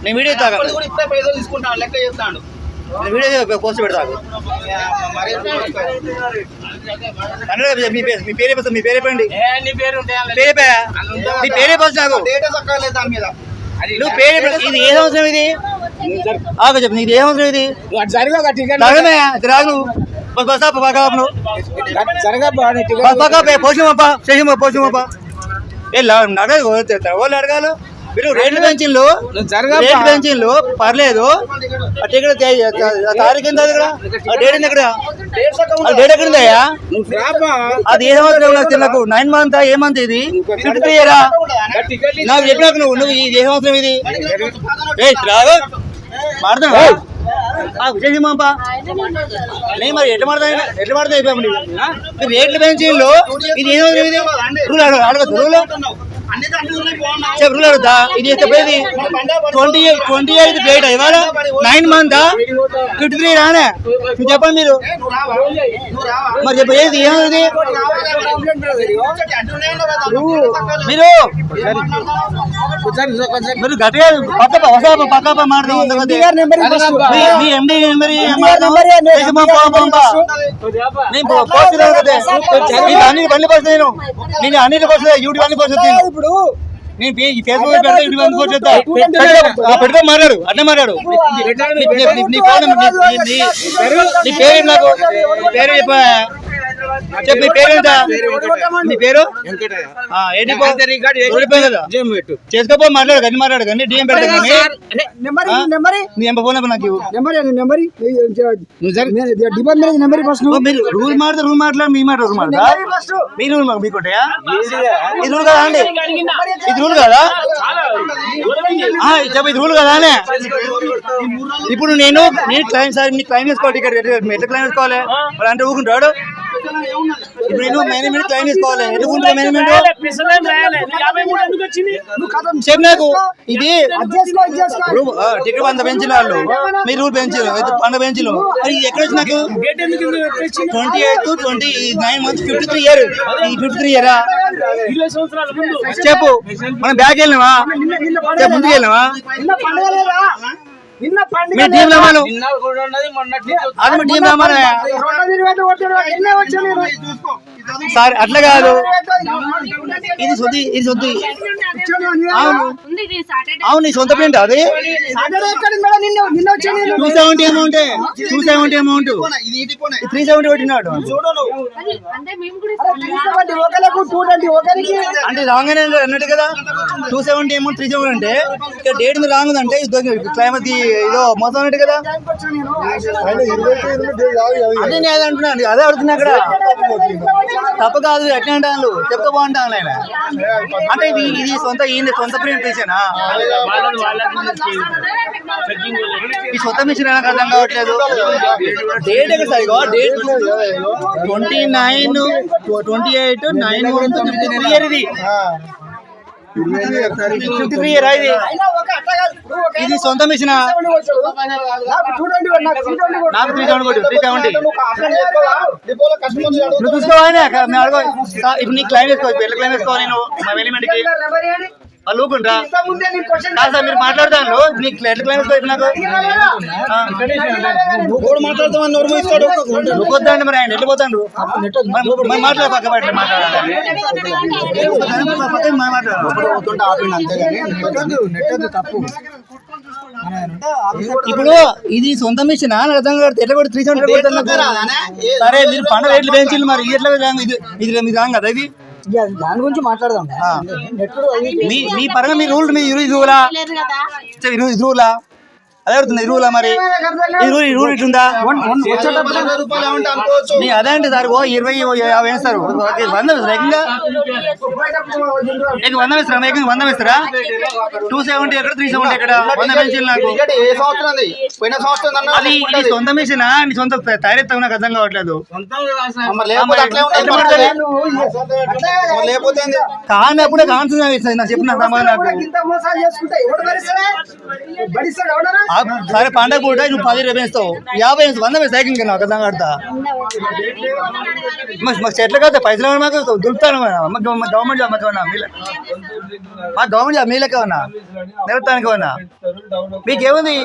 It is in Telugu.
నేను వీడియో తాగా పైసలు తీసుకుంటాను లెక్క చేస్తాను వీడియో పోస్ట్ పెడతాను మీ పేరే మీ పేరే పండి మీ పేరే పోస్ట్ నాకు దాని మీద నువ్వు పేరు ఇది ఏ సంవత్సరం ఇది చెప్పు నీది ఏ సంవత్సరం ఇది రాగు పోషమప్ప అడగాలి మీరు రేట్లు పెంచిన్లు పర్లేదు టికెట్ తారీఖు ఎంత డేట్ ఎంత ఇక్కడ డేట్ ఎక్కడ ఉందయ్యా అది ఏ సంవత్సరం నాకు 9 మంత్ ఏ మంత్ ఇది 53 ఇయరా నాకు చెప్పినాక నువ్వు ఇది ఏ సంవత్సరం ఇది మారుతా విజయమాంపా నేను మరి ఎట్లా మాడతా అయిపోయాము రేట్లు పెంచిన్లు ఇది ఏ సంవత్సరం ఇది రూల్ అడగదు రూల్ అడుగుతా ఇది చెప్పేది 28 డేట్ ఇవాళ 9 మంత్ 53 రానే చెప్పండి మీరు మరి చెప్పేది ఏమది మీరు మీరు గట్టిగా పక్క మీ ఎండి అన్ని బండి పోస్తా నేను అన్నిటి పోస్తా యూట్యూబ్ అన్ని పోస్తా ఇప్పుడు నేను ఫేస్బుక్ పెడితే మాట్లాడు అట్లా మాట్లాడు నీ పేరు నాకు పేరు చెప్పు నీ పేరు ఎంత నీ పేరు చేసుకోపో మాట్లాడు కానీ మాట్లాడు కానీ డిఎం పెడతా ఫోన్ నాకు రూల్ మాట్లాడు మీ మాట రూల్ మాట్లాడు మీ రూల్ మీకుంటాయా ఇది రూల్ కదా అండి ఇది రూల్ కదా చెప్పు ఇది రూల్ కదా ఇప్పుడు నేను క్లైమ్ చేసుకోవాలి టికెట్ ఎట్లా క్లైమ్ చేసుకోవాలి మరి అంటే ఊరుకుంటాడు ఇప్పుడు నేను మేనేజ్మెంట్ క్లైమ్ చేసుకోవాలి ఎందుకుంటా మేనేజ్మెంట్ చెప్పు నాకు ఇది టికెట్ 100 పెంచిన వాళ్ళు మీరు రూల్ పెంచారు 100 పెంచు ఇది ఎక్కడ వచ్చి నాకు 29 మంత్స్ 53 ఇయర్ ఈ 53 ఇయరా చెప్పు మనం బ్యాక్ వెళ్ళినావా చెప్పు ముందుకు వెళ్ళినావా సార్ అట్లా కాదు ఇది సొంత అవును నీ సొంత ప్రింట్ అది 270 అమౌంట్ 370 పెట్టినాడు అంటే రాంగ్ అన్నట్టు కదా 270 అమౌంట్ 370 అంటే ఇక్కడ డేట్ మీద రాంగ్ అంటే క్లైమేట్ ఇదో మోసం అన్నట్టు కదా అదే నేను అంటున్నాను అదే అడుగుతున్నా అక్కడ తప్పు కాదు ఎట్లా అంటాను చెప్తా బాగుంటాను ఆయన అంటే ఇది సొంత ప్రింట్ తీసేనా ఈ సొంత మిషన్ నాకు అర్థం కావట్లేదు డేట్ ఎక్కడ సరిగా డేట్ 29 28 9 ఇయర్ ఇది 53 ఇయర్ ఇది సొంత మిషన్ నాకు 370 నువ్వు చూసుకోవాలి ఇప్పుడు నీ క్లైమ్ వేసుకోవచ్చు ఎట్లా క్లైమ్ వేసుకోవాలి నేను మా వెలిమెంట్కి వాళ్ళు ఊకుంటా కాదు సార్ మీరు మాట్లాడతాను నీకు ఎట్లా క్లైమ్ వేసుకోవచ్చు నాకు మాట్లాడతామని వద్దండి మరి ఆయన వెళ్ళిపోతాడు మాట్లాడ పక్క బయట మాట్లాడాలి ఇప్పుడు ఇది సొంత మిషన్ అర్థం ఎట్లా కూడా 370 సరే మీరు పండుగ రేట్లు పెంచింది మరి ఎట్లా ఇది మీరు రాంగ్ కదా ఇది దాని గురించి మాట్లాడదాం మీ పరంగా మీ రూల్ మీ రూలా అదే అవుతుంది రూలా మరి ఈ రూల్ ఇట్లుందా అదే అంటే సార్ 20-50 వేస్తారు 100 వేస్తారా 100 వేస్తారా 270 ఎక్కడ 370 ఎక్కడ 100 పెన్షన్ నాకు అది ఇది సొంత మిషన్ నీ సొంత తయారెత్తావు నాకు అర్థం కావట్లేదు కానప్పుడే కాన్సన్ నాకు చెప్పిన సమాధానం సరే పండగ పూట నువ్వు 10 వేస్తావు 50 వేస్తావు 100 వేస్తావు సైకిల్ కింద ఒక కడతా మాకు చెట్లు కదా పైసలు మాకు దులుపుతాను గవర్నమెంట్ జాబ్ మాకు మా గవర్నమెంట్ జాబ్ మీలకే ఉన్నా నిరుతానికి ఉన్నా మీకేముంది